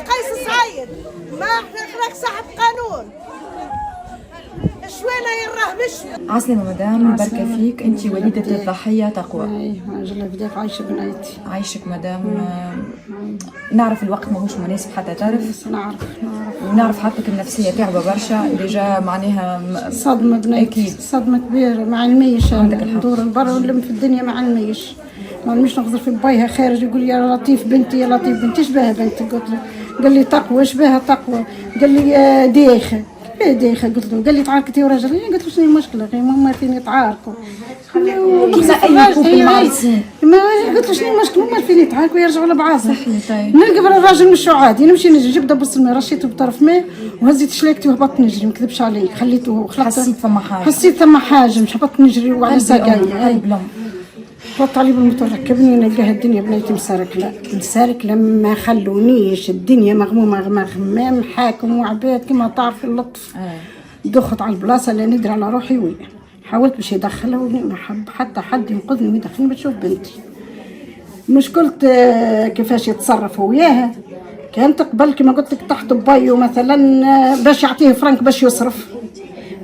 قيس سعيد ما راك صاحب قانون شوينا يراه مش عسلامة مدام، بركة فيك. انت وليدة الضحية تقوى. اي الله يبارك عايشة بنيتي. عايشك مدام. نعرف الوقت ماهوش مناسب حتى تعرف. نعرف ونعرف حالتك النفسية تعبة برشا ديجا، معناها صدمة بنيتي. أكيد صدمة كبيرة، ما علميش عندك الحق. ندور البر ونلم في الدنيا، ما علميش نغزر في بايها خارج يقول يا لطيف بنتي يا لطيف بنتي. شباها بنتك؟ قلت له. قال لي تقوى. شباها تقوى؟ قال لي ديخة. ايه ديخة؟ قلت له. قال لي تعاركتي وراجل. قلت له شنو المشكلة غير ماما فيني تعاركوا ما قلت له شنو المشكلة ماما فيني تعاركوا يرجعوا لبعضهم. نلقى الراجل مش عادي نمشي نجري جبده بص الماء رشيته بطرف ماء وهزيت شليكتي وهبطت نجري ما نكذبش عليك خليته حسيت ثم حاجة مش هبطت نجري وعلى ساقاي فوت علي بالموتور ركبني نلقاها الدنيا بنيتي مساركلة ما خلونيش الدنيا مغمومة غمام حاكم وعباد كما تعرف اللطف. دخت على البلاصة اللي ندري على روحي وين حاولت باش يدخلها وما حب حتى حد ينقذني ويدخلني باش تشوف بنتي. مش قلت كيفاش يتصرفوا وياها. كانت قبل كما قلت لك تحت بايو مثلا باش يعطيه فرنك باش يصرف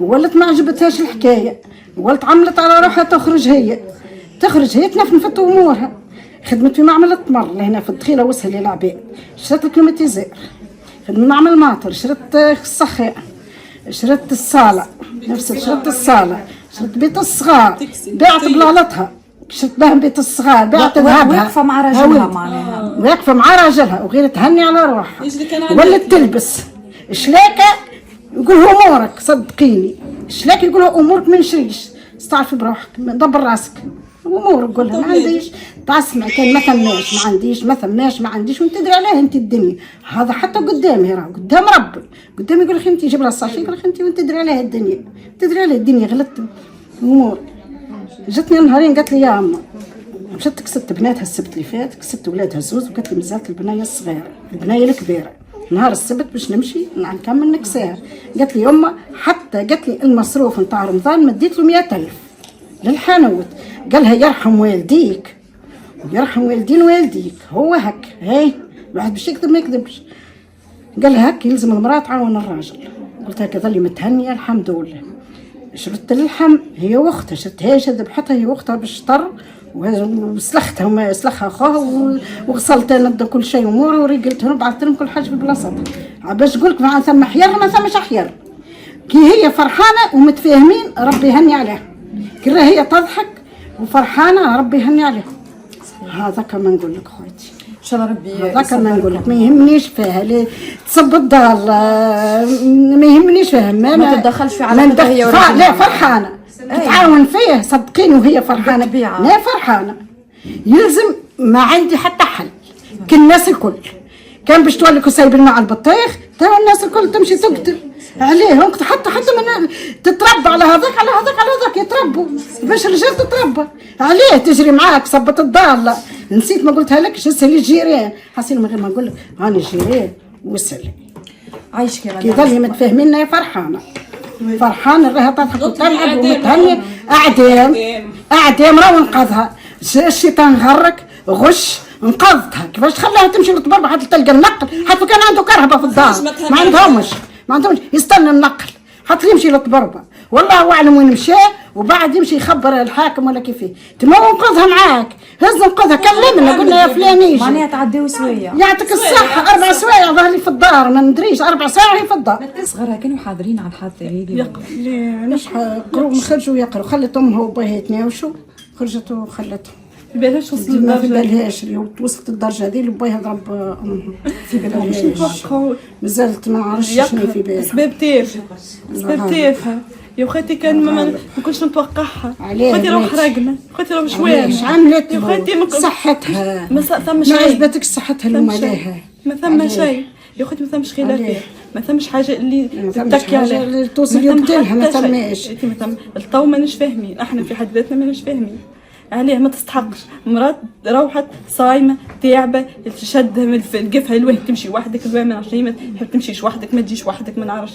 ولت ما عجبتهاش الحكاية ولت عملت على روحها تخرج هي تنفنفت امورها. خدمت في معمل التمر لهنا في الدخيله وسهل للعباد. شريت الكليماتيزير. خدمت معمل ماطر. شريت السخاء. شريت الصاله نفس شريت الصاله. شريت بيت الصغار بعت بلالتها. شريت بهم بيت الصغار بعت ذهبها. واقفه مع راجلها معناها واقفه مع راجلها وغير تهني على روحها ولت تلبس شلاكه يقول امورك صدقيني شلاكه يقول امورك ما نشريش استعرفي بروحك دبر راسك امورك قولها ما عنديش تسمع كان ما ثماش ما عنديش وانت تدري عليها انت الدنيا هذا حتى قدامي راه قدام ربي قدامي يقول لك انت جيب لها الصاشي يقول لك انت وانت تدري عليها الدنيا غلطت امور. جتني نهارين قالت لي يا اما مشات كسبت بناتها السبت اللي فات كسبت ولادها زوز وقالت لي مازالت البنايه الصغيره البنايه الكبيره نهار السبت باش نمشي نكمل نكساها. قالت لي يما حتى قالت لي المصروف نتاع رمضان مديت له 100,000 للحانوت. قالها يرحم والديك ويرحم والدين والديك هو هك هاي الواحد باش يكذب ما يكذبش. قالها هك يلزم المراه تعاون الراجل. قلت لها كظلي متهنيه الحمد لله. شربت اللحم هي واختها شرتها ذبحتها هي واختها بالشطر وسلختها وما سلخها اخوها وغسلت انا كل شيء اموري ورجلتهم وبعثت لهم كل حاجه في بلاصتها باش نقول لك ما ثم حير ما ثمش حير. كي هي فرحانه ومتفاهمين ربي يهني عليها كي هي تضحك وفرحانه ربي يهني عليها. هذا كما نقول لك خويتي ان شاء الله ربي هذا كما نقول لك ما يهمنيش فيها تصب الضال ما يهمنيش فيها ما تتدخلش في علاقتها هي ورجلها. لا فرحانه تتعاون فيه صدقيني وهي فرحانه لا فرحانه يلزم ما عندي حتى حل. كالناس الكل كان باش تولكوا سايبين مع البطيخ توا الناس الكل تمشي تقتل عليهم حتى من تتربى على هذاك يتربوا باش الرجال تتربى عليه تجري معاك صبت الضاله. نسيت ما قلتها لك اسالي الجيران حسين من غير ما نقول لك هاني جيران واسالي عايشك يا كي ظلي متفاهمين يا فرحانه راها تضحك وتلعب ومتهنيه اعدام راه انقذها. الشيطان غرك غش انقذتها كيفاش تخليها تمشي للطبربه حتى تلقى النقل حتى كان عنده كرهبه في الدار ما عندهمش يستنى النقل حتى يمشي للطبربه والله اعلم وين مشى وبعد يمشي يخبر الحاكم ولا كيفاه تما انقذها معاك هز انقذها كلمنا قلنا يا فلان يجي معناها تعديو سويه يعطيك الصحه 4 سوايع ظهري في الدار ما ندريش 4 سوايع هي في الدار. صغارها كانوا حاضرين على الحادثه هذه مش يقروا خرجوا يقروا خلت امها وباها يتناوشوا خرجت وخلتهم في بالهاش وصل ما في بالهاش وصلت الدرجه هذه اللي باها ضرب امها في بالهاش مازالت ما عرفتش شنو في بالها سباب تافهه يا خالتي كان ما كنتش نتوقعها خالتي روح حرقنا خالتي روح شويه ايش عملت يا خالتي صحتها ما ثمش ما عجبتك صحتها لما لها ما ثم شيء يا خالتي ما ثمش خلافات ما ثمش حاجه اللي تتكي عليها اللي توصل يقتلها ما ثماش الطو ماناش فاهمين احنا في حد ذاتنا ماناش فاهمين عليه ما تستحقش مرات روحت صايمه تعبه تشدها من القفها الوين تمشي وحدك الوين ما نعرفش ما تمشيش وحدك ما تجيش وحدك ما نعرفش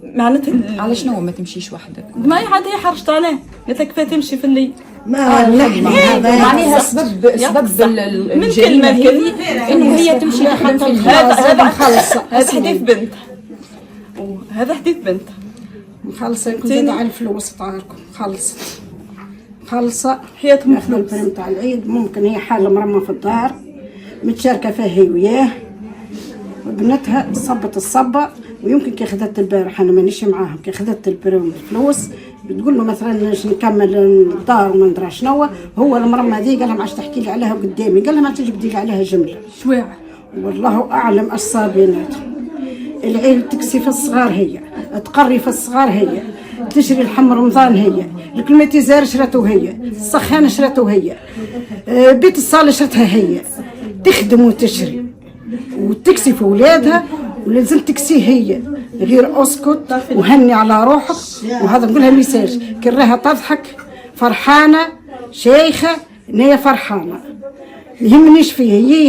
معناتها على شنو ما تمشيش وحدك ما عاد هي حرجت عليه قالت لك كيف تمشي في الليل معناها سبب الجريمه هذه انه هي تمشي تخدم في هذا حديث بنت، وهذا حديث بنت مخلصه. يمكن زاد على الفلوس طاركم خالصه حياتهم فلوس. البريم تاع العيد ممكن هي حاله مرمى في الدار متشاركه فيها هي وياه وبنتها صبت الصبه، ويمكن كي خذت البارح انا مانيش معاهم، كي خذت البريم الفلوس بتقول له مثلا نكمل الدار وما ندري شنو، هو المرمى هذه قال لها ما عادش تحكي لي عليها قدامي، قال لها ما تجبدي لي عليها جمله شواعه. والله اعلم اش صار بيناتهم. العيل تكسي في الصغار هي، تقري في الصغار هي، تشري الحم رمضان هي، الكليماتيزار شرته هي، السخانه شرته هي، بيت الصاله شرتها هي، تخدم وتشري وتكسي في ولادها ولازم تكسي هي. غير اسكت وهني على روحك. وهذا نقولها ميساج كي راها تضحك فرحانه شيخه ان هي فرحانه يهمنيش فيه، هي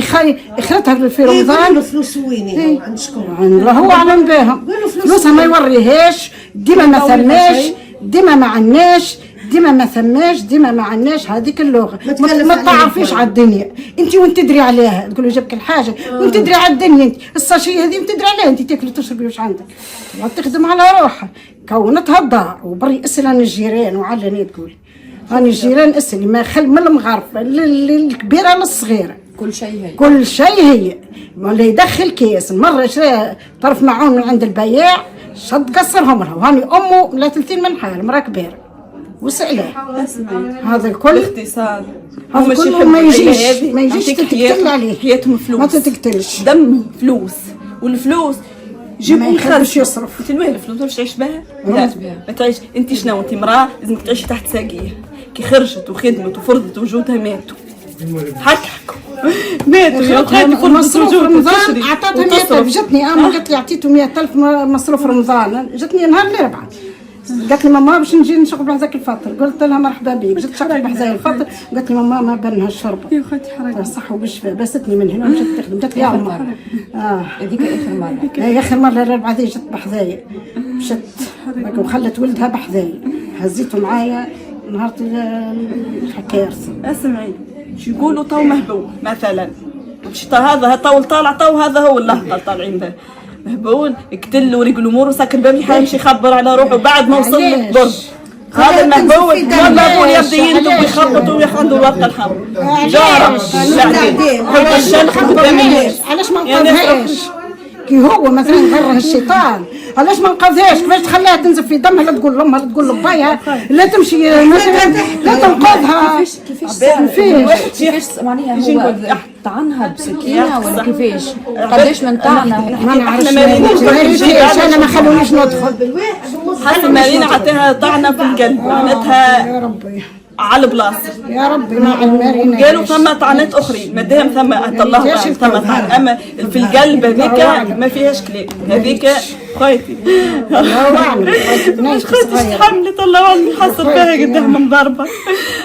اخرتها في رمضان. فلوس وين عند شكون؟ هو اعلم بهم فلوسها ما يوريهاش، ديما ما ثماش، ديما ما عناش، ديما ما ثماش، ديما ما عناش. هذيك اللغه ما تعرفيش على الدنيا انت وانت تدري عليها، تقول له جابك الحاجه وانت تدري على الدنيا، انت الساشيه هذه وانت تدري عليها، انت تاكلي وتشربي واش عندك، تخدم على روحها. كونتها الدار وبري اسال عن الجيران وعلني تقول راني الجيران اسالي ما خل من المغاربه للكبيره للصغيره كل شيء هي ولا يدخل كيس. مره شرا طرف معون من عند البياع شد قصرهم لها، وهاني امه لا 30 من حال مرا كبيره وسأله. هذا الكل باختصار هذا كله ما يجيش تقتل عليه، حياتهم فلوس ما تقتلش دمهم فلوس، والفلوس جيبوا ما يخلش يصرف. انت وين الفلوس باش تعيش بها؟ لا ما تعيش. انت شنو انت مراه لازمك تعيشي تحت ساقيه. كي خرجت وخدمت وفرضت وجودها ماتوا حكوا ماتوا يا خالتي. مصروف رمضان عطاتها 100,000 جتني انا قالت لي عطيته 100,000 مصروف رمضان، جتني نهار الاربعاء قالت لي ماما باش نجي نشرب هذاك الفطر، قلت لها مرحبا بك، جيت شربت بحذايا الفطر، قالت لي ماما ما بالها الشربه يا خوتي حرام صح وبالشفاء. باستني من هنا ومشيت تخدم، قالت لي يا ماما هذيك اخر مره، هي اخر مره الاربعاء هذه جت بحذايا مشت وخلت ولدها بحذايا، هزيته معايا نهار الحكايه. اسمعي شو يقولوا طو مهبول مثلا، هذا طول طالع طو هذا هو اللهطه طالعين به مهبول اقتل ورجل امور وسكر بابي حيمشي يخبر على روحه بعد ما وصل لك ضرب. هذا المهبول ولا ابوه يبدا يندب ويخبطوا وياخذوا الورقه الحمراء جاره بعدين هذا الشلخ قدامي. علاش ما نقذهاش كي هو مثلا غره الشيطان؟ علاش ما نقذهاش؟ كيفاش تخليها تنزف في دمها؟ لا تقول لامها لا تقول لبايها لا تمشي مثلا لا تنقذها. كيفاش معناها هو طعنها بسكينه ولا كيفاش؟ قداش من طعنه ما نعرفش. انا ما خلونيش ندخل. حتى مارينا عطيها طعنه في القلب معناتها يا ربي على البلاصه يا ربي مع المارينا. قالوا ثم طعنات اخرين مادام ثم الله ثم طعن، اما في القلب هذيك ما فيهاش كلام. هذيك خويتي الله اعلم خويتي حملت الله اعلم حصل فيها قدام ضربه.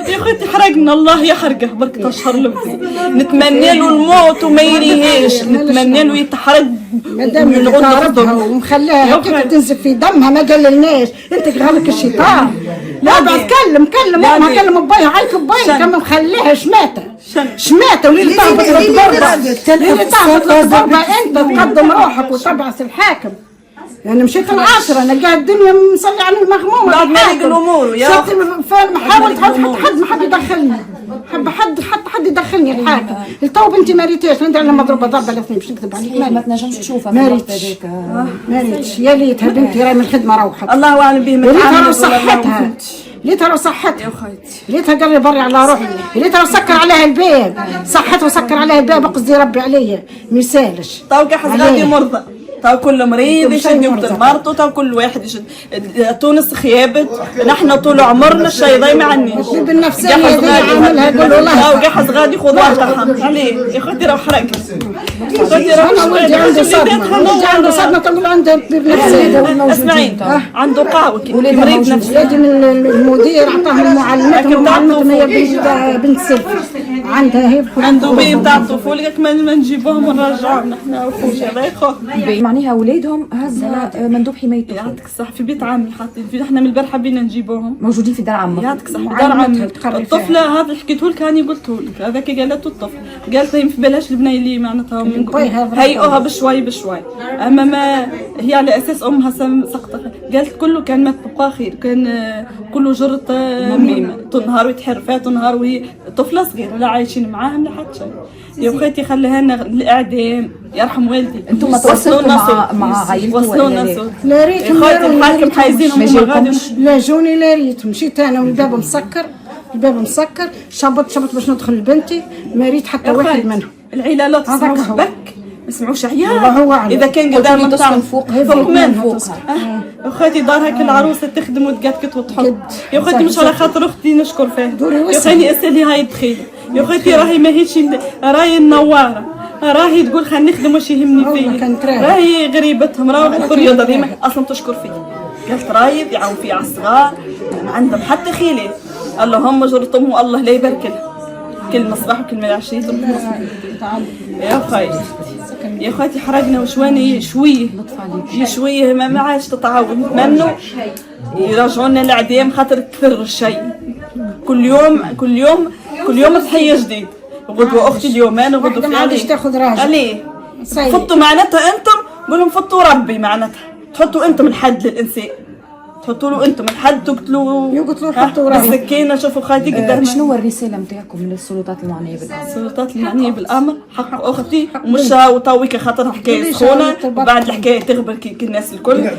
يا خويتي حرقنا الله يحرقه بركة اشهر لبس. نتمنى له الموت وما يريهاش، نتمنى له يتحرق مادام ضربها ومخليها هكاك تنزف في دمها ما قللناش. انت غلك الشيطان. لا بعد كلم امها كلم بايها عيط بايها كم مخليها شماته ولي طاحت الضربه انت تقدم روحك وتبعث الحاكم. يعني مشيت العاشرة انا قاعد الدنيا مصلي على المغمومه بعد ما يلقى الامور يا حاولت حد ما حد يدخلني، حد يدخلني الحاكم. التو بنتي ما ريتيش ندير لها مضروبه ضربه الاثنين باش نكذب عليك ما تنجمش تشوفها ما ريتش يا ليتها بنتي راهي من الخدمه روحت الله اعلم به. ليتها صحتها ليتها صحتها يا خويتي ليتها قال بري على روحي، ليتها سكر عليها الباب صحتها وسكر عليها الباب قصدي ربي عليا مثالش. تو كحز غادي مرضى تو كل مريض يشد يمثل مرته، تو كل واحد يشد. تونس خيابت، نحن طول عمرنا الشيء ضايع عنيش. بالنفسية اللي عاملها يقول والله تو قحز غادي خذ وقتها عليه يا خوتي راه حرقت. انا ولدي عنده صدمة، ولدي عنده صدمة تقول عنده نفسية. اسمعي عنده قهوة مريض نفسي. ولادي من المدير عطاهم معلمتهم هي بنت سلفي عندها هي عنده بي نتاع الطفوله ما نجيبوهم ونرجعوهم نحن وخوش الله يخاف. معناها اولادهم هذا مندوب حمايه الطفل. يعطيك الصحة في بيت عمي حاطين في احنا من البارحة بينا نجيبوهم موجودين في دار عمك. يعطيك الصحة دار عمي. الطفلة هذا حكيته لك هاني قلته لك هذاك قالته الطفل قالت لي في بلاش البنية اللي معناتها هيئوها بشوي بشوي اما ما هي على اساس امها سقطت قالت كله كان ما تبقى خير كان كله جرة ميمة تنهار ويتحر فيها تنهار وهي طفلة صغيرة لا عايشين معاهم لا حتى شيء. يا بخيتي خليها لنا الاعدام يرحم والدي. انتم تواصلتوا مع عائلته وصلونا صوت؟ لا ريت خايتي الحاكم حايزينهم ما غاديش لا جوني لا ريت مشيت انا والباب مسكر الباب مسكر شبط باش ندخل لبنتي ما ريت حتى واحد منهم. العيله لا تسمعوش بك ما سمعوش عيال هو اذا كان قدام تسكن فوق من فوقها. اخواتي دارها كل عروسه تخدم وتقدكت وتحط. يا اخواتي مش على خاطر اختي نشكر فيها يا خالي اسالي هاي تخيل يا اخواتي راهي ماهيش راهي النواره راهي تقول خلينا نخدم واش يهمني فيه راهي غريبتهم راهي الرياضه ديما اصلا تشكر فيه قالت رايد يعاون فيه على الصغار ما عندهم حتى خيلات اللهم جرتهم والله لا يبارك لها كل مصباح وكل عشيه يا خايتي يا اخواتي حرقنا وشواني شويه ما عادش تتعاون نتمنوا يرجعونا الاعدام خاطر كثر الشيء كل يوم ضحيه جديد غدوه اختي اليومين وغدوه في عادش تاخذ راجل عليه فطوا معناتها انتم قولهم فطوا ربي معناتها تحطوا انتم الحد للانسان تحطوا له انتم الحد تقتلوا يقتلوا حطوا راجل السكينه شوفوا خايتي قدام. شنو هو الرساله نتاعكم للسلطات المعنيه بالامر؟ السلطات المعنيه بالامر حق اختي ومش وطويك خاطر حكايه سخونه وبعد الحكايه تغبر كي الناس الكل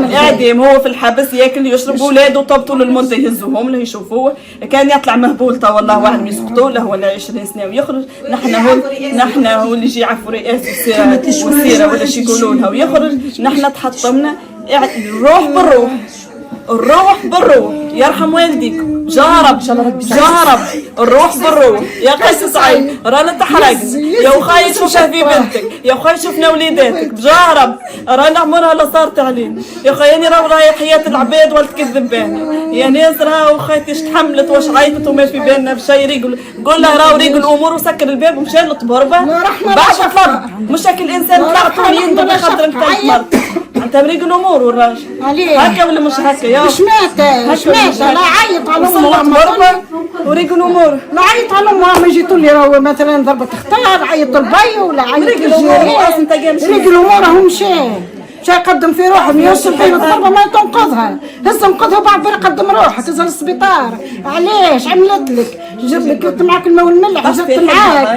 الاعدام هو في الحبس ياكل يشرب اولاده طبطوا للمده يهزوهم له يشوفوه كان يطلع مهبول تو والله اعلم يسقطوا له ولا 20 سنه ويخرج نحن هو اللي يجي يعرفوا رئاسه السيره ولا شي يقولوا لها ويخرج نحن تحطمنا الروح بالروح يرحم والديك جارب الروح بالروح يا قيس سعيد رانا تحرقنا يا وخاي شوفها في بنتك يا وخاي شوفنا وليداتك بجارب رانا عمرها لا صارت علينا يا خياني راهي حياة العباد ولا تكذب بها يا ناس راهو خايتي اشتحملت واش عيطت وما في بالنا بشي ريقل قول لها راهو ريقل الامور وسكر الباب ومشى للطبربه بعد فرق مش هاك الانسان طلع طول يندم خاطر انت انت مريق الامور والراجل هكا ولا مش هكا يا مش مات لا عيط على امها وريق الامور لا عيط على امها ما جيتوا لي راهو مثلا ضربت اختها عيط البي ولا عيط الجيران ريق الامور هو مشى قدم في روحه يوصل بين الضربه ما تنقذها هز انقذها وبعد بير قدم روحها تهز للسبيطار علاش عملت لك جبت لك معاك الماء والملح زدت معاك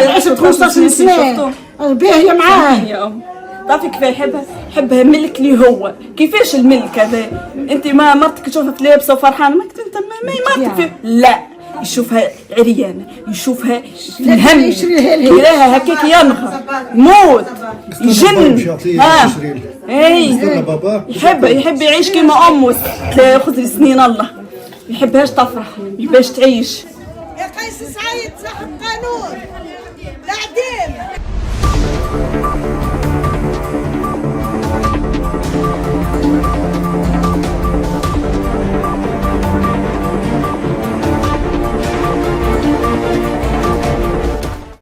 عشت 15 سنه باهيه معاه تعرفي كيف يحبها ملك لي هو كيفاش الملك هذا انت ما مرتك تشوفك لابسه وفرحانه ما انت ما مرتك لا يشوفها عريانه يشوفها في الهم يراها هكاك ينغى موت يجن يحب يعيش كيما امه تاخذ سنين الله يحبهاش تفرح يحبهاش تعيش يا قيس سعيد صاحب قانون الاعدام